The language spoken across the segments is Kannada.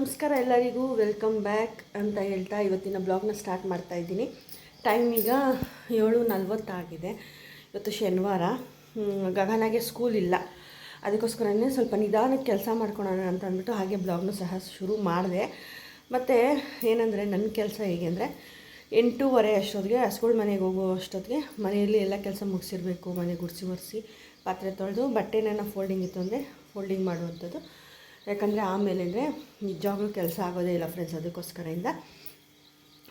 ನಮಸ್ಕಾರ ಎಲ್ಲರಿಗೂ, ವೆಲ್ಕಮ್ ಬ್ಯಾಕ್ ಅಂತ ಹೇಳ್ತಾ ಇವತ್ತಿನ ಬ್ಲಾಗ್ನ ಸ್ಟಾರ್ಟ್ ಮಾಡ್ತಾ ಇದ್ದೀನಿ. ಟೈಮ್ ಈಗ 7:40 ಆಗಿದೆ. ಇವತ್ತು ಶನಿವಾರ, ಗಗನಾಗೆ ಸ್ಕೂಲ್ ಇಲ್ಲ. ಅದಕ್ಕೋಸ್ಕರನೇ ಸ್ವಲ್ಪ ನಿಧಾನಕ್ಕೆ ಕೆಲಸ ಮಾಡ್ಕೊಳೋಣ ಅಂತ ಅಂದ್ಬಿಟ್ಟು ಹಾಗೆ ಬ್ಲಾಗ್ನು ಸಹ ಶುರು ಮಾಡಿದೆ. ಮತ್ತು ಏನಂದರೆ ನನ್ನ ಕೆಲಸ ಹೇಗೆ ಅಂದರೆ 8:30 ಅಷ್ಟೊತ್ತಿಗೆ ಸ್ಕೂಲ್ ಮನೆಗೆ ಹೋಗೋ ಅಷ್ಟೊತ್ತಿಗೆ ಮನೆಯಲ್ಲಿ ಎಲ್ಲ ಕೆಲಸ ಮುಗಿಸಿರಬೇಕು. ಮನೆ ಗುಡಿಸಿ ಒರೆಸಿ ಪಾತ್ರೆ ತೊಳೆದು ಬಟ್ಟೆನ ಫೋಲ್ಡಿಂಗ್ ಇತ್ತು ಅಂದರೆ ಫೋಲ್ಡಿಂಗ್ ಮಾಡುವಂಥದ್ದು. ಯಾಕಂದರೆ ಆಮೇಲೆ ಅಂದರೆ ನಿಜವಾಗ್ಲೂ ಕೆಲಸ ಆಗೋದೇ ಇಲ್ಲ ಫ್ರೆಂಡ್ಸ್. ಅದಕ್ಕೋಸ್ಕರದಿಂದ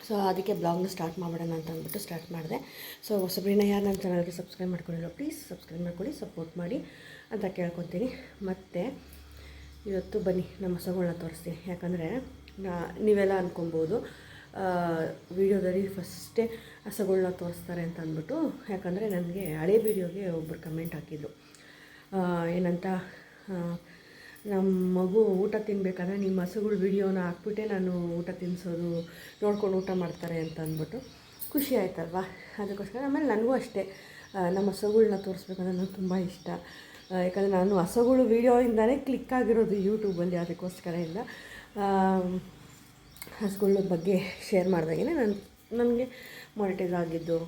ಸೊ ಅದಕ್ಕೆ ಬ್ಲಾಗ್ನ ಸ್ಟಾರ್ಟ್ ಮಾಡೋಣ ಅಂತ ಅಂದ್ಬಿಟ್ಟು ಸ್ಟಾರ್ಟ್ ಮಾಡಿದೆ. ಸೊ ಹೊಸಬ್ರನ್ನ ಯಾರು ನನ್ನ ಚಾನಲ್ಗೆ ಸಬ್ಸ್ಕ್ರೈಬ್ ಮಾಡ್ಕೊಂಡಿರೋ ಪ್ಲೀಸ್ ಸಬ್ಸ್ಕ್ರೈಬ್ ಮಾಡ್ಕೊಳ್ಳಿ, ಸಪೋರ್ಟ್ ಮಾಡಿ ಅಂತ ಕೇಳ್ಕೊತೀನಿ. ಮತ್ತು ಇವತ್ತು ಬನ್ನಿ ನಮ್ಮ ಹಸುಗಳನ್ನ ತೋರಿಸ್ತೀನಿ. ಯಾಕಂದರೆ ನೀವೆಲ್ಲ ಅಂದ್ಕೊಬೋದು ವಿಡಿಯೋದಲ್ಲಿ ಫಸ್ಟೇ ಹಸುಗಳನ್ನ ತೋರಿಸ್ತಾರೆ ಅಂತ ಅಂದ್ಬಿಟ್ಟು. ಯಾಕಂದರೆ ನನಗೆ ಹಳೆ ವೀಡಿಯೋಗೆ ಒಬ್ಬರು ಕಮೆಂಟ್ ಹಾಕಿದ್ರು, ಏನಂತ, ನಮ್ಮ ಮಗು ಊಟ ತಿನ್ನಬೇಕಾದ್ರೆ ನಿಮ್ಮ ಹಸುಗಳು ವೀಡಿಯೋನ ಹಾಕ್ಬಿಟ್ಟೆ ನಾನು ಊಟ ತಿನ್ನಿಸೋದು, ನೋಡ್ಕೊಂಡು ಊಟ ಮಾಡ್ತಾರೆ ಅಂತ ಅಂದ್ಬಿಟ್ಟು ಖುಷಿ ಆಯ್ತಲ್ವ. ಅದಕ್ಕೋಸ್ಕರ ಆಮೇಲೆ ನನಗೂ ಅಷ್ಟೇ ನಮ್ಮ ಹಸುಗಳ್ನ ತೋರಿಸ್ಬೇಕಂದ್ರೆ ನನಗೆ ತುಂಬ ಇಷ್ಟ. ಯಾಕಂದರೆ ನಾನು ಹಸುಗಳು ವೀಡಿಯೋಯಿಂದಲೇ ಕ್ಲಿಕ್ ಆಗಿರೋದು ಯೂಟ್ಯೂಬಲ್ಲಿ. ಅದಕ್ಕೋಸ್ಕರದಿಂದ ಹಸುಗಳ ಬಗ್ಗೆ ಶೇರ್ ಮಾಡಿದಾಗೇ ನನಗೆ ಮಾನಿಟೈಸ್ ಆಗಿದ್ದು,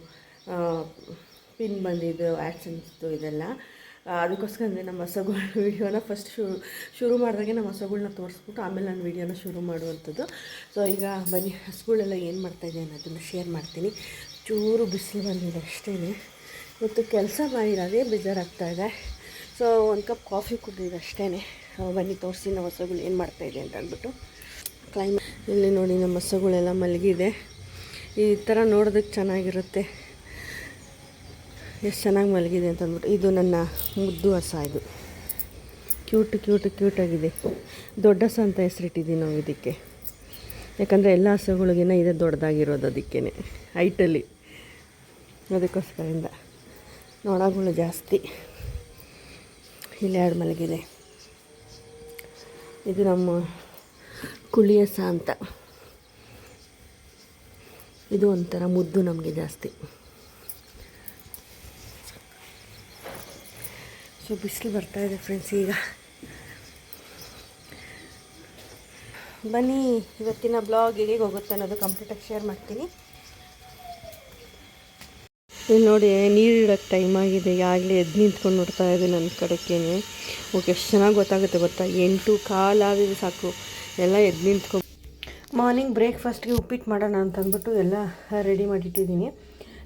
ಪಿನ್ ಬಂದಿದ್ದು, ಆ್ಯಡ್ಸೆನ್ಸ್ದು ಇದೆಲ್ಲ. ಅದಕ್ಕೋಸ್ಕರ ಅಂದರೆ ನಮ್ಮ ಹಸುಗಳ ವೀಡಿಯೋನ ಫಸ್ಟ್ ಶುರು ಮಾಡಿದಾಗೆ ನಮ್ಮ ಹಸುಗಳ್ನ ತೋರಿಸ್ಬಿಟ್ಟು ಆಮೇಲೆ ನಾನು ವೀಡಿಯೋನ ಶುರು ಮಾಡುವಂಥದ್ದು. ಸೊ ಈಗ ಬನ್ನಿ ಹಸುಗಳೆಲ್ಲ ಏನು ಮಾಡ್ತಾಯಿದೆ ಅನ್ನೋದನ್ನು ಶೇರ್ ಮಾಡ್ತೀನಿ. ಚೂರು ಬಿಸಿಲು ಬಂದಿದೆ ಅಷ್ಟೇ. ಇವತ್ತು ಕೆಲಸ ಮಾಡಿರೋದೇ ಬೇಜಾರಾಗ್ತಾಯಿದೆ. ಸೊ ಒಂದು ಕಪ್ ಕಾಫಿ ಕುಡಿದಿದೆ ಅಷ್ಟೇ. ಬನ್ನಿ ತೋರಿಸಿ ನಮ್ಮ ಹಸುಗಳು ಏನು ಮಾಡ್ತಾಯಿದೆ ಅಂತ ಅಂದ್ಬಿಟ್ಟು. ಇಲ್ಲಿ ನೋಡಿ ನಮ್ಮ ಹಸುಗಳೆಲ್ಲ ಮಲಗಿದೆ. ಈ ಥರ ನೋಡೋದಕ್ಕೆ ಚೆನ್ನಾಗಿರುತ್ತೆ, ಎಷ್ಟು ಚೆನ್ನಾಗಿ ಮಲಗಿದೆ ಅಂತ ಅಂದ್ಬಿಟ್ಟು. ಇದು ನನ್ನ ಮುದ್ದು ಹಸ, ಇದು ಕ್ಯೂಟಾಗಿದೆ. ದೊಡ್ಡ ಹಸ ಅಂತ ಹೆಸರಿಟ್ಟಿದ್ದೀವಿ ನಾವು ಇದಕ್ಕೆ. ಯಾಕಂದರೆ ಎಲ್ಲ ಹಸುಗಳಿಗಿನ್ನ ಇದೆ ದೊಡ್ಡದಾಗಿರೋದು, ಅದಕ್ಕೇ ಹೈಟಲ್ಲಿ. ಅದಕ್ಕೋಸ್ಕರದಿಂದ ನೋಡಗಳು ಜಾಸ್ತಿ. ಇಲ್ಲಿ 2 ಮಲಗಿದೆ. ಇದು ನಮ್ಮ ಕುಳಿ ಹಸ ಅಂತ. ಇದು ಒಂಥರ ಮುದ್ದು ನಮಗೆ ಜಾಸ್ತಿ. ಸೊ ಬಿಸಿಲು ಬರ್ತಾಯಿದೆ ಫ್ರೆಂಡ್ಸ್. ಈಗ ಬನ್ನಿ ಇವತ್ತಿನ ಬ್ಲಾಗ್ ಹೇಗೆ ಹೋಗುತ್ತೆ ಅನ್ನೋದು ಕಂಪ್ಲೀಟಾಗಿ ಶೇರ್ ಮಾಡ್ತೀನಿ. ಇಲ್ಲಿ ನೋಡಿ, ನೀರು ಇಡೋಕ್ಕೆ ಟೈಮ್ ಆಗಿದೆ. ಆಗಲೇ ಎದ್ದು ನಿಂತ್ಕೊಂಡು ನೋಡ್ತಾ ಇದೆ ನನ್ನ ಕಡೆಗೇನೆ. ಓಕೆ, ಎಷ್ಟು ಚೆನ್ನಾಗಿ ಗೊತ್ತಾಗುತ್ತೆ ಗೊತ್ತಾ. 8:15 ಆಗಿದೆ ಸಾಕು, ಎಲ್ಲ ಎದ್ದು ನಿಂತ್ಕೊಂಡು. ಮಾರ್ನಿಂಗ್ ಬ್ರೇಕ್ಫಾಸ್ಟ್ಗೆ ಉಪ್ಪಿಟ್ಟು ಮಾಡೋಣ ಅಂತ ಅಂದ್ಬಿಟ್ಟು ಎಲ್ಲ ರೆಡಿ ಮಾಡಿಟ್ಟಿದ್ದೀನಿ.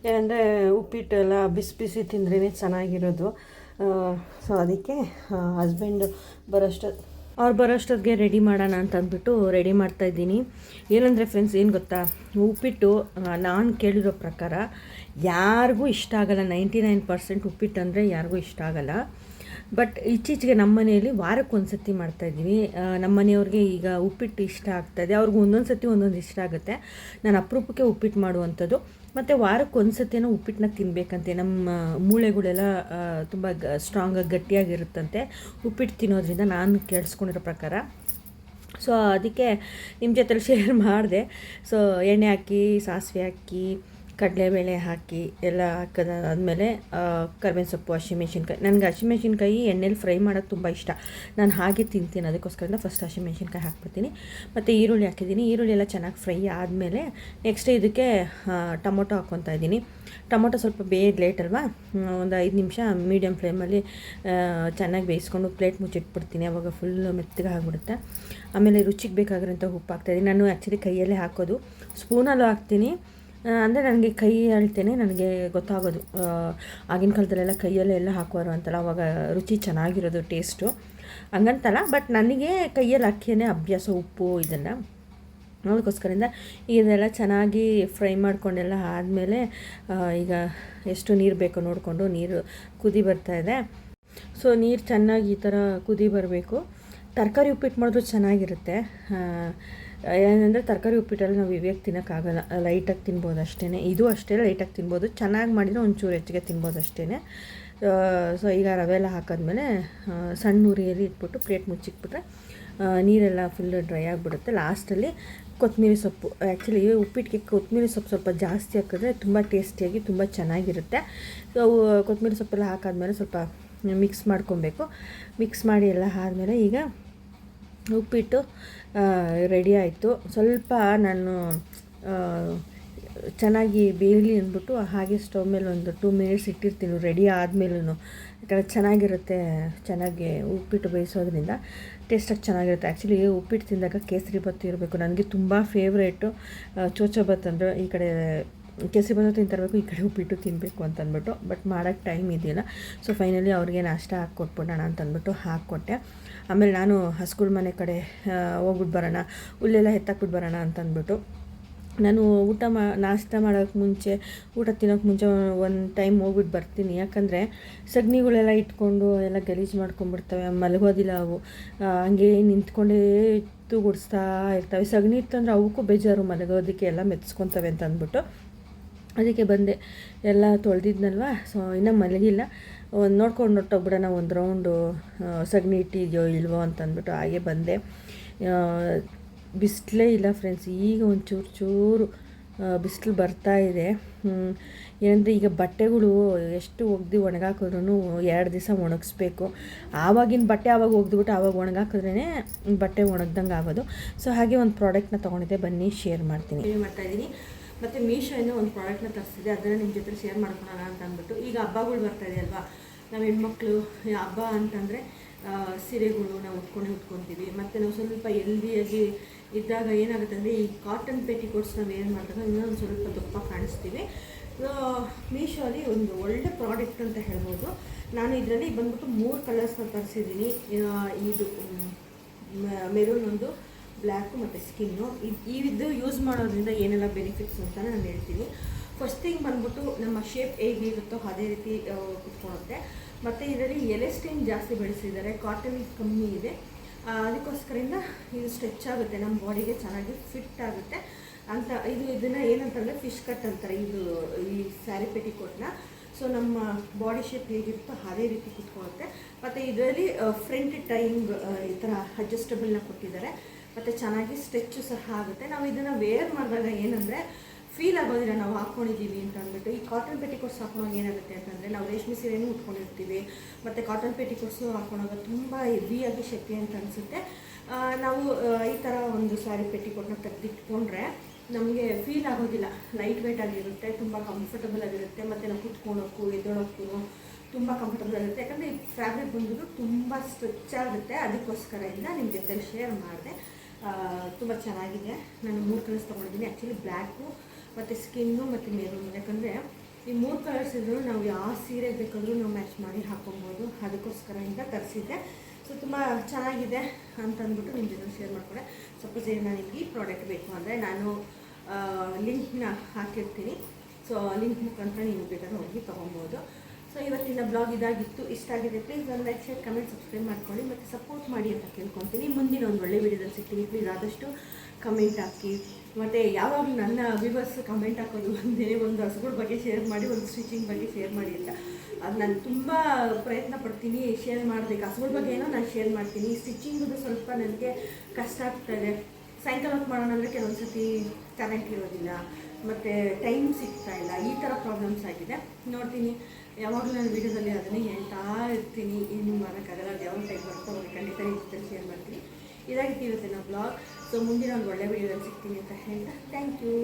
ಏನಂದರೆ ಉಪ್ಪಿಟ್ಟು ಎಲ್ಲ ಬಿಸಿ ಬಿಸಿ ತಿಂದ್ರೇ ಚೆನ್ನಾಗಿರೋದು. ಸೊ ಅದಕ್ಕೆ ಹಸ್ಬೆಂಡ್ ಅವ್ರು ಬರೋಷ್ಟೊತ್ತಿಗೆ ರೆಡಿ ಮಾಡೋಣ ಅಂತ ಅಂದ್ಬಿಟ್ಟು ರೆಡಿ ಮಾಡ್ತಾಯಿದ್ದೀನಿ. ಏನಂದರೆ ಫ್ರೆಂಡ್ಸ್, ಏನು ಗೊತ್ತಾ, ಉಪ್ಪಿಟ್ಟು ನಾನು ಕೇಳಿರೋ ಪ್ರಕಾರ ಯಾರಿಗೂ ಇಷ್ಟ ಆಗೋಲ್ಲ. 99% ಉಪ್ಪಿಟ್ಟು ಅಂದರೆ ಯಾರಿಗೂ ಇಷ್ಟ ಆಗೋಲ್ಲ. ಬಟ್ ಇತ್ತೀಚೆಗೆ ನಮ್ಮ ಮನೆಯಲ್ಲಿ ವಾರಕ್ಕೆ ಒಂದು ಸತಿ ಮಾಡ್ತಾಯಿದ್ದೀವಿ. ನಮ್ಮ ಮನೆಯವ್ರಿಗೆ ಈಗ ಉಪ್ಪಿಟ್ಟು ಇಷ್ಟ ಆಗ್ತಾಯಿದೆ. ಅವ್ರಿಗೆ ಒಂದೊಂದು ಸತಿ ಒಂದೊಂದು ಇಷ್ಟ ಆಗುತ್ತೆ. ನಾನು ಅಪರೂಪಕ್ಕೆ ಉಪ್ಪಿಟ್ಟು ಮಾಡುವಂಥದ್ದು. ಮತ್ತು ವಾರಕ್ಕೆ ಒಂದು ಸತಿನೂ ಉಪ್ಪಿಟ್ಟನ್ನ ತಿನ್ನಬೇಕಂತೆ. ನಮ್ಮ ಮೂಳೆಗಳೆಲ್ಲ ತುಂಬ ಸ್ಟ್ರಾಂಗಾಗಿ ಗಟ್ಟಿಯಾಗಿರುತ್ತಂತೆ ಉಪ್ಪಿಟ್ಟು ತಿನ್ನೋದ್ರಿಂದ, ನಾನು ಕೇಳಿಸ್ಕೊಂಡಿರೋ ಪ್ರಕಾರ. ಸೊ ಅದಕ್ಕೆ ನಿಮ್ಮ ಜೊತೆಲಿ ಶೇರ್ ಮಾಡಿದೆ. ಸೊ ಎಣ್ಣೆ ಹಾಕಿ, ಸಾಸಿವೆ ಹಾಕಿ, ಕಡಲೆಬೇಳೆ ಹಾಕಿ ಎಲ್ಲ ಹಾಕಿದಾದ್ಮೇಲೆ ಕರಿಬೇವಿನ ಸೊಪ್ಪು, ಹಸಿಮೆಣ್ಸಿನ್ಕಾಯಿ. ನನಗೆ ಹಸಿಮೆಣ್ಸಿನ್ಕಾಯಿ ಎಣ್ಣೆಲಿ ಫ್ರೈ ಮಾಡೋದು ತುಂಬ ಇಷ್ಟ. ನಾನು ಹಾಗೆ ತಿಂತೀನಿ. ಅದಕ್ಕೋಸ್ಕರ ಫಸ್ಟ್ ಹಸಿಮೆಣ್ಸಿನ್ಕಾಯಿ ಹಾಕ್ಬಿಡ್ತೀನಿ. ಮತ್ತು ಈರುಳ್ಳಿ ಹಾಕಿದ್ದೀನಿ. ಈರುಳ್ಳಿ ಎಲ್ಲ ಚೆನ್ನಾಗಿ ಫ್ರೈ ಆದಮೇಲೆ ನೆಕ್ಸ್ಟ್ ಇದಕ್ಕೆ ಟೊಮೊಟೊ ಹಾಕ್ಕೊತಾ ಇದ್ದೀನಿ. ಟೊಮೊಟೊ ಸ್ವಲ್ಪ ಬೇಯೋದು ಲೇಟ್ ಅಲ್ವಾ, ಒಂದು 5 ನಿಮಿಷ ಮೀಡಿಯಮ್ ಫ್ಲೇಮಲ್ಲಿ ಚೆನ್ನಾಗಿ ಬೇಯಿಸ್ಕೊಂಡು ಪ್ಲೇಟ್ ಮುಚ್ಚಿಟ್ಬಿಡ್ತೀನಿ. ಆವಾಗ ಫುಲ್ ಮೆತ್ತಗೆ ಆಗಿಬಿಡುತ್ತೆ. ಆಮೇಲೆ ರುಚಿಗೆ ಬೇಕಾಗಿರೋಂಥ ಉಪ್ಪು ಹಾಕ್ತಾಯಿದ್ದೀನಿ. ನಾನು ಆ್ಯಕ್ಚುಲಿ ಕೈಯಲ್ಲೇ ಹಾಕೋದು, ಸ್ಪೂನಲ್ಲೂ ಹಾಕ್ತೀನಿ. ಅಂದರೆ ನನಗೆ ಕೈ ಹೇಳ್ತೇನೆ, ನನಗೆ ಗೊತ್ತಾಗೋದು. ಆಗಿನ ಕಾಲದಲ್ಲೆಲ್ಲ ಕೈಯಲ್ಲೇ ಎಲ್ಲ ಹಾಕುವರು ಅಂತಲ್ಲ, ಆವಾಗ ರುಚಿ ಚೆನ್ನಾಗಿರೋದು, ಟೇಸ್ಟು ಹಂಗಂತಲ್ಲ. ಬಟ್ ನನಗೆ ಕೈಯಲ್ಲಿ ಹಾಕಿಯೇ ಅಭ್ಯಾಸ ಉಪ್ಪು ಇದೆಲ್ಲ. ಅದಕ್ಕೋಸ್ಕರದಿಂದ ಇದೆಲ್ಲ ಚೆನ್ನಾಗಿ ಫ್ರೈ ಮಾಡ್ಕೊಂಡೆಲ್ಲ ಆದಮೇಲೆ ಈಗ ಎಷ್ಟು ನೀರು ಬೇಕೋ ನೋಡಿಕೊಂಡು ನೀರು ಕುದಿ ಬರ್ತಾಯಿದೆ. ಸೊ ನೀರು ಚೆನ್ನಾಗಿ ಈ ಥರ ಕುದಿ ಬರಬೇಕು. ತರಕಾರಿ ಉಪ್ಪಿಟ್ಟು ಮಾಡಿದ್ರು ಚೆನ್ನಾಗಿರುತ್ತೆ. ಏನಂದರೆ ತರಕಾರಿ ಉಪ್ಪಿಟ್ಟಲ್ಲಿ ನಾವು ಇವಾಗ ತಿನ್ನೋಕ್ಕಾಗಲ್ಲ, ಲೈಟಾಗಿ ತಿನ್ಬೋದು ಅಷ್ಟೇ. ಇದು ಅಷ್ಟೇ ಲೈಟಾಗಿ ತಿನ್ಬೋದು. ಚೆನ್ನಾಗಿ ಮಾಡಿದರೆ ಒಂಚೂರು ಹೆಚ್ಚಿಗೆ ತಿನ್ಬೋದು ಅಷ್ಟೇ. ಸೊ ಈಗ ರವೆ ಎಲ್ಲ ಹಾಕಿದ್ಮೇಲೆ ಸಣ್ಣ ಉರಿಯಲ್ಲಿ ಇಟ್ಬಿಟ್ಟು ಪ್ಲೇಟ್ ಮುಚ್ಚಿಟ್ಬಿಟ್ರೆ ನೀರೆಲ್ಲ ಫುಲ್ ಡ್ರೈ ಆಗಿಬಿಡುತ್ತೆ. ಲಾಸ್ಟಲ್ಲಿ ಕೊತ್ತಂಬರಿ ಸೊಪ್ಪು, ಆ್ಯಕ್ಚುಲಿ ಉಪ್ಪಿಟ್ಟಿಗೆ ಕೊತ್ತಂಬರಿ ಸೊಪ್ಪು ಸ್ವಲ್ಪ ಜಾಸ್ತಿ ಹಾಕಿದ್ರೆ ತುಂಬ ಟೇಸ್ಟಿಯಾಗಿ ತುಂಬ ಚೆನ್ನಾಗಿರುತ್ತೆ. ಸೊ ಕೊತ್ತಂಬರಿ ಸೊಪ್ಪೆಲ್ಲ ಹಾಕಾದ್ಮೇಲೆ ಸ್ವಲ್ಪ ಮಿಕ್ಸ್ ಮಾಡ್ಕೊಬೇಕು. ಮಿಕ್ಸ್ ಮಾಡಿ ಎಲ್ಲ ಆದಮೇಲೆ ಈಗ ಉಪ್ಪಿಟ್ಟು ರೆಡಿ ಆಯಿತು. ಸ್ವಲ್ಪ ನಾನು ಚೆನ್ನಾಗಿ ಬೇಯಲಿ ಅಂದ್ಬಿಟ್ಟು ಹಾಗೆ ಸ್ಟವ್ ಮೇಲೆ ಒಂದು 2 ಮಿನಿಟ್ಸ್ ಇಟ್ಟಿರ್ತೀನಿ ರೆಡಿ ಆದಮೇಲೂ. ಯಾಕಂದರೆ ಚೆನ್ನಾಗಿರುತ್ತೆ, ಚೆನ್ನಾಗಿ ಉಪ್ಪಿಟ್ಟು ಬೇಯಿಸೋದ್ರಿಂದ ಟೇಸ್ಟಾಗಿ ಚೆನ್ನಾಗಿರುತ್ತೆ. ಆ್ಯಕ್ಚುಲಿ ಉಪ್ಪಿಟ್ಟು ತಿಂದಾಗ ಕೇಸರಿ ಬಾತ್ ಇರಬೇಕು. ನನಗೆ ತುಂಬ ಫೇವ್ರೇಟು ಚೋಚೋಬಾತ್ ಅಂದರೆ. ಈ ಕಡೆ ಕೇಸರಿ ಬಾತು ತಿಂತಿರಬೇಕು, ಈ ಕಡೆ ಉಪ್ಪಿಟ್ಟು ತಿನ್ನಬೇಕು ಅಂತಂದ್ಬಿಟ್ಟು. ಬಟ್ ಮಾಡೋಕ್ಕೆ ಟೈಮ್ ಇದೆಯಲ್ಲ, ಸೊ ಫೈನಲಿ ಅವ್ರಿಗೆ ನಾಷ್ಟ ಹಾಕ್ಕೊಟ್ಬಿಡೋಣ ಅಂತಂದ್ಬಿಟ್ಟು ಹಾಕ್ಕೊಟ್ಟೆ. ಆಮೇಲೆ ನಾನು ಹಸ್ಗಳ ಮನೆ ಕಡೆ ಹೋಗ್ಬಿಟ್ಟು ಬರೋಣ, ಹುಲ್ಲೆಲ್ಲ ಎತ್ತಾಕ್ಬಿಟ್ಟು ಬರೋಣ ಅಂತಂದ್ಬಿಟ್ಟು ನಾನು ನಾಷ್ಟ ಮಾಡೋಕ್ಕೆ ಮುಂಚೆ, ಊಟ ತಿನ್ನೋಕ್ಕೆ ಮುಂಚೆ ಒಂದು ಟೈಮ್ ಹೋಗ್ಬಿಟ್ಟು ಬರ್ತೀನಿ. ಯಾಕಂದರೆ ಸಗಣಿಗಳೆಲ್ಲ ಇಟ್ಕೊಂಡು ಎಲ್ಲ ಗಲೀಜು ಮಾಡ್ಕೊಂಡ್ಬಿಡ್ತವೆ, ಮಲಗೋದಿಲ್ಲ ಅವು, ಹಂಗೆ ನಿಂತ್ಕೊಂಡೇ ಗುಡಿಸ್ತಾ ಇರ್ತವೆ. ಸಗಣಿ ಇತ್ತಂದ್ರೆ ಅವಕ್ಕೂ ಬೇಜಾರು, ಮಲಗೋದಕ್ಕೆ ಎಲ್ಲ ಮೆತ್ಸ್ಕೊತವೆ ಅಂತ ಅಂದ್ಬಿಟ್ಟು ಅದಕ್ಕೆ ಬಂದೆ. ಎಲ್ಲ ತೊಳೆದಿದ್ನಲ್ವ, ಸೊ ಇನ್ನೂ ಮಲಗಿಲ್ಲ, ಒಂದು ನೋಡ್ಕೊಂಡು ಹೊರಟೋಗ್ಬಿಡೋಣ, ಒಂದು ರೌಂಡು ಸಗಣಿ ಇಟ್ಟಿದೆಯೋ ಇಲ್ವೋ ಅಂತಂದ್ಬಿಟ್ಟು ಹಾಗೆ ಬಂದೆ. ಬಿಸಿಲೇ ಇಲ್ಲ ಫ್ರೆಂಡ್ಸ್, ಈಗ ಒಂದು ಚೂರು ಬಿಸಿಲು ಬರ್ತಾ ಇದೆ. ಏನಂದರೆ ಈಗ ಬಟ್ಟೆಗಳು ಎಷ್ಟು ಒಗ್ದು ಒಣಗಾಕಿದ್ರೂ 2 ದಿವಸ ಒಣಗಿಸ್ಬೇಕು. ಆವಾಗಿನ ಬಟ್ಟೆ ಆವಾಗ ಒಗ್ದುಬಿಟ್ಟು ಆವಾಗ ಒಣಗಾಕಿದ್ರೇ ಬಟ್ಟೆ ಒಣಗ್ದಂಗೆ ಆಗೋದು. ಸೊ ಹಾಗೆ ಒಂದು ಪ್ರಾಡಕ್ಟ್ನ ತೊಗೊಂಡಿದ್ದೆ, ಬನ್ನಿ ಶೇರ್ ಮಾಡ್ತಾಯಿದ್ದೀನಿ. ಮತ್ತು ಮೀಶೋಯಿಂದ ಒಂದು ಪ್ರಾಡಕ್ಟ್ನ ತರಿಸಿದೆ, ಅದನ್ನು ನಿಮ್ಮ ಜೊತೆ ಶೇರ್ ಮಾಡ್ಕೊಳ್ಳೋಣ ಅಂತ ಅಂದ್ಬಿಟ್ಟು. ಈಗ ಹಬ್ಬಗಳು ಬರ್ತಾಯಿದೆ ಅಲ್ವಾ, ನಾವು ಹೆಣ್ಮಕ್ಳು ಹಬ್ಬ ಅಂತಂದರೆ ಸೀರೆಗಳು ನಾವು ಉಟ್ಕೊತೀವಿ. ಮತ್ತು ನಾವು ಸ್ವಲ್ಪ ಹೆಲ್ದಿಯಾಗಿ ಇದ್ದಾಗ ಏನಾಗುತ್ತೆ ಅಂದರೆ ಈ ಕಾಟನ್ ಪೆಟಿಕೋಟ್ಸ್ ನಾವು ಏನು ಮಾಡಿದಾಗ ಇನ್ನೊಂದು ಸ್ವಲ್ಪ ದಪ್ಪ ಕಾಣಿಸ್ತೀವಿ. ಮೀಶೋಲಿ ಒಂದು ಒಳ್ಳೆ ಪ್ರಾಡಕ್ಟ್ ಅಂತ ಹೇಳ್ಬೋದು. ನಾನು ಇದರಲ್ಲಿ ಬಂದ್ಬಿಟ್ಟು 3 ಕಲರ್ಸ್ನ ತರಿಸಿದ್ದೀನಿ. ಇದು ಮೆರೂನ್ ಒಂದು, ಬ್ಲ್ಯಾಕು ಮತ್ತು ಸ್ಕಿನ್ನು. ಇದು ಯೂಸ್ ಮಾಡೋದ್ರಿಂದ ಏನೆಲ್ಲ ಬೆನಿಫಿಟ್ಸ್ ಅಂತ ನಾನು ಹೇಳ್ತೀನಿ. ಫಸ್ಟ್ ಥಿಂಗ್ ಬಂದ್ಬಿಟ್ಟು ನಮ್ಮ ಶೇಪ್ ಹೇಗಿರುತ್ತೋ ಅದೇ ರೀತಿ ಕುತ್ಕೊಳ್ಳುತ್ತೆ. ಮತ್ತು ಇದರಲ್ಲಿ ಎಲೆಸ್ಟೈನ್ ಜಾಸ್ತಿ ಬೆಳೆಸಿದ್ದಾರೆ, ಕಾಟನ್ ಕಮ್ಮಿ ಇದೆ, ಅದಕ್ಕೋಸ್ಕರದಿಂದ ಇದು ಸ್ಟ್ರೆಚ್ ಆಗುತ್ತೆ, ನಮ್ಮ ಬಾಡಿಗೆ ಚೆನ್ನಾಗಿ ಫಿಟ್ ಆಗುತ್ತೆ ಅಂತ. ಇದನ್ನು ಏನಂತಂದರೆ ಫಿಶ್ ಕಟ್ ಅಂತಾರೆ ಈ ಸ್ಯಾರಿ ಪೆಟಿಕೋಟ್ನ. ಸೊ ನಮ್ಮ ಬಾಡಿ ಶೇಪ್ ಹೇಗಿರುತ್ತೋ ಅದೇ ರೀತಿ ಕುತ್ಕೊಳ್ಳುತ್ತೆ. ಮತ್ತು ಇದರಲ್ಲಿ ಫ್ರಂಟ್ ಟೈಯಿಂಗ್ ಈ ಥರ ಅಡ್ಜಸ್ಟಬಲ್ನ ಕೊಟ್ಟಿದ್ದಾರೆ, ಮತ್ತು ಚೆನ್ನಾಗಿ ಸ್ಟ್ರೆಚ್ಚು ಸಹ ಆಗುತ್ತೆ. ನಾವು ಇದನ್ನು ವೇರ್ ಮಾಡಿದಾಗ ಏನಂದರೆ ಫೀಲ್ ಆಗೋದಿಲ್ಲ ನಾವು ಹಾಕ್ಕೊಂಡಿದ್ದೀವಿ ಅಂತ ಅಂದ್ಬಿಟ್ಟು. ಈ ಕಾಟನ್ ಪೆಟಿಕೋಟ್ಸ್ ಹಾಕೊಂಡಾಗ ಏನಾಗುತ್ತೆ ಅಂತಂದರೆ, ನಾವು ರೇಷ್ಮೆ ಸೀರೆನೂ ಉಟ್ಕೊಂಡಿರ್ತೀವಿ, ಮತ್ತು ಕಾಟನ್ ಪೆಟಿಕೋಟ್ಸು ಹಾಕೊಂಡಾಗ ತುಂಬ ಹೆವಿಯಾಗಿ ಶೆಕೆ ಅಂತ ಅನಿಸುತ್ತೆ. ನಾವು ಈ ಥರ ಒಂದು ಸ್ಯಾರಿ ಪೆಟಿಕೋಟ್ನ ತೆಗೆದಿಟ್ಕೊಂಡ್ರೆ ನಮಗೆ ಫೀಲ್ ಆಗೋದಿಲ್ಲ, ಲೈಟ್ ವೇಟ್ ಆಗಿರುತ್ತೆ, ತುಂಬ ಕಂಫರ್ಟಬಲ್ ಆಗಿರುತ್ತೆ. ಮತ್ತು ನಾವು ಕುತ್ಕೊಳ್ಳೋಕ್ಕೂ ಎದ್ದೋಳೋಕ್ಕೂ ತುಂಬ ಕಂಫರ್ಟಬಲ್ ಆಗುತ್ತೆ. ಯಾಕಂದರೆ ಈ ಫ್ಯಾಬ್ರಿಕ್ ಬಂದ್ಬಿಟ್ಟು ತುಂಬ ಸ್ಟ್ರೆಚ್ ಆಗುತ್ತೆ, ಅದಕ್ಕೋಸ್ಕರದಿಂದ ನಿಮ್ಮ ಜೊತೆ ಶೇರ್ ಮಾಡಿದೆ. ತುಂಬ ಚೆನ್ನಾಗಿದೆ. ನಾನು 3 ಕಲರ್ಸ್ ತೊಗೊಂಡಿದ್ದೀನಿ. ಆ್ಯಕ್ಚುಲಿ ಬ್ಲ್ಯಾಕು ಮತ್ತು ಸ್ಕಿನ್ನು ಮತ್ತು ಮೆರೂನ್. ಯಾಕಂದರೆ ಈ 3 ಕಲರ್ಸ್ ಇದ್ದರೂ ನಾವು ಯಾವ ಸೀರೆ ಬೇಕಾದರೂ ನಾವು ಮ್ಯಾಚ್ ಮಾಡಿ ಹಾಕೊಬೋದು, ಅದಕ್ಕೋಸ್ಕರದಿಂದ ತರಿಸಿದ್ದೆ. ಸೊ ತುಂಬ ಚೆನ್ನಾಗಿದೆ ಅಂತಂದ್ಬಿಟ್ಟು ನಿಮ್ಮ ಜೊತೆ ಶೇರ್ ಮಾಡ್ಕೊಂಡೆ. ಸಪೋಸ್ ನಾನು ನಿಮಗೆ ಈ ಪ್ರಾಡಕ್ಟ್ ಬೇಕು ಅಂದರೆ ನಾನು ಲಿಂಕ್ನ ಹಾಕಿರ್ತೀನಿ. ಸೊ ಲಿಂಕ್ ಮುಖಾಂತರ ನೀವು ಬೇಕಾದ್ರೆ ಹೋಗಿ ತೊಗೊಬೋದು. ಸೊ ಇವತ್ತಿನ ಬ್ಲಾಗ್ ಇದಾಗಿತ್ತು. ಇಷ್ಟ ಆಗಿದೆ ಪ್ಲೀಸ್ ಒಂದು ಲೈಕ್, ಶೇರ್, ಕಮೆಂಟ್, ಸಬ್ಸ್ಕ್ರೈಬ್ ಮಾಡ್ಕೊಳ್ಳಿ ಮತ್ತು ಸಪೋರ್ಟ್ ಮಾಡಿ ಅಂತ ಕೇಳ್ಕೊತೀನಿ. ಮುಂದಿನ ಒಂದು ಒಳ್ಳೆ ವಿಡಿಯೋದಲ್ಲಿ ಸಿಗ್ತೀನಿ. ಪ್ಲೀಸ್ ಆದಷ್ಟು ಕಮೆಂಟ್ ಹಾಕಿ. ಮತ್ತು ಯಾವಾಗಲೂ ನನ್ನ ವ್ಯೂವರ್ಸ್ ಕಮೆಂಟ್ ಹಾಕೋದು ಒಂದು ಹಸುಗಳ ಬಗ್ಗೆ ಶೇರ್ ಮಾಡಿ, ಒಂದು ಸ್ಟಿಚಿಂಗ್ ಬಗ್ಗೆ ಶೇರ್ ಮಾಡಿ ಅಂತ. ಅದು ನಾನು ತುಂಬ ಪ್ರಯತ್ನ ಪಡ್ತೀನಿ ಶೇರ್ ಮಾಡೋದಕ್ಕೆ. ಹಸುಗಳ ಬಗ್ಗೆ ಏನೋ ನಾನು ಶೇರ್ ಮಾಡ್ತೀನಿ. ಸ್ಟಿಚಿಂಗದು ಸ್ವಲ್ಪ ನನಗೆ ಕಷ್ಟ ಆಗ್ತಾಯಿದೆ. ಸಾಯಂಕಾಲ ಹೊತ್ತು ಮಾಡೋಣ ಅಂದರೆ ಕೆಲವೊಂದು ಸತಿ ಕರೆಂಟ್ ಇರೋದಿಲ್ಲ, ಮತ್ತು ಟೈಮ್ ಸಿಗ್ತಾಯಿಲ್ಲ, ಈ ಥರ ಪ್ರಾಬ್ಲಮ್ಸ್ ಆಗಿದೆ. ನೋಡ್ತೀನಿ, ಯಾವಾಗಲೂ ನಾನು ವೀಡಿಯೋದಲ್ಲಿ ಅದನ್ನೇ ಹೇಳ್ತಾ ಇರ್ತೀನಿ. ಏನು ಮಾಡೋಕ್ಕಾಗಲ್ಲ, ಅದು ಯಾವಾಗ ಟೈಮ್ ಬರ್ತೋ ಅವ್ರಿಗೆ ಖಂಡಿತ ನಿಮ್ಮ ಜೊತೆ ಶೇರ್ ಮಾಡ್ತೀನಿ. ಇದಾಗಿರುತ್ತೆ ನಾವು ಬ್ಲಾಗ್. ಸೊ ಮುಂದಿನ ಒಂದು ಒಳ್ಳೆ ವೀಡಿಯೋದಲ್ಲಿ ಸಿಗ್ತೀನಿ ಅಂತ ಹೇಳ್ತಾ ಥ್ಯಾಂಕ್ ಯು.